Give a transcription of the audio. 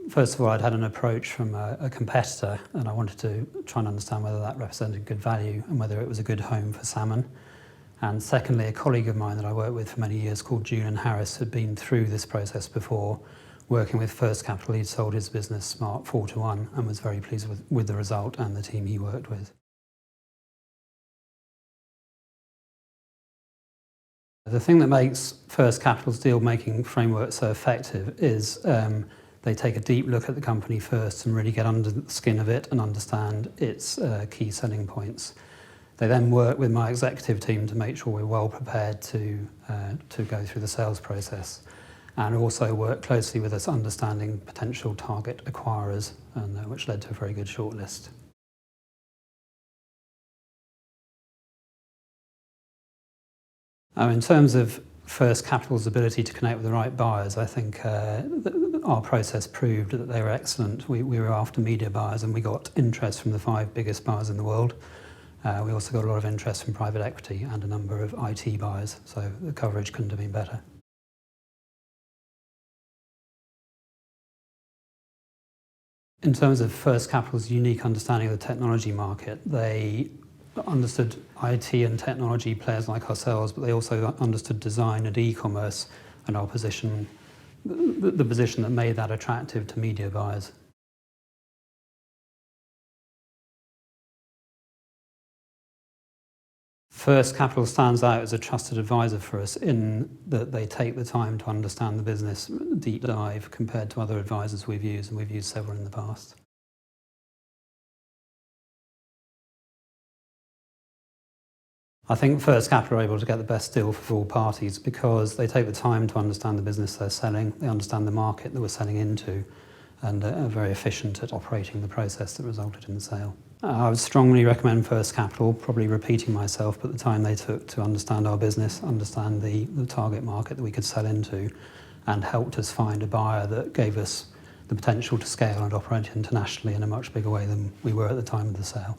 First of all, I'd had an approach from a competitor, and I wanted to try and understand whether that represented good value and whether it was a good home for salmon. And secondly, a colleague of mine that I worked with for many years called Julian Harris had been through this process before, working with First Capital. He'd sold his business Smart 4-1 and was very pleased with the result and the team he worked with. The thing that makes First Capital's deal-making framework so effective is they take a deep look at the company first and really get under the skin of it and understand its key selling points. They then work with my executive team to make sure we're well prepared to go through the sales process, and also work closely with us understanding potential target acquirers, and which led to a very good shortlist. In terms of First Capital's ability to connect with the right buyers, I think our process proved that they were excellent. We were after media buyers, and we got interest from the 5 biggest buyers in the world. We also got a lot of interest from private equity and a number of IT buyers, so the coverage couldn't have been better. In terms of First Capital's unique understanding of the technology market, they understood IT and technology players like ourselves, but they also understood design and e-commerce and our position, the position that made that attractive to media buyers. First Capital stands out as a trusted advisor for us in that they take the time to understand the business deep dive compared to other advisors we've used, and we've used several in the past. I think First Capital are able to get the best deal for all parties because they take the time to understand the business they're selling, they understand the market that we're selling into, and are very efficient at operating the process that resulted in the sale. I would strongly recommend First Capital, probably repeating myself, but the time they took to understand our business, understand the target market that we could sell into, and helped us find a buyer that gave us the potential to scale and operate internationally in a much bigger way than we were at the time of the sale.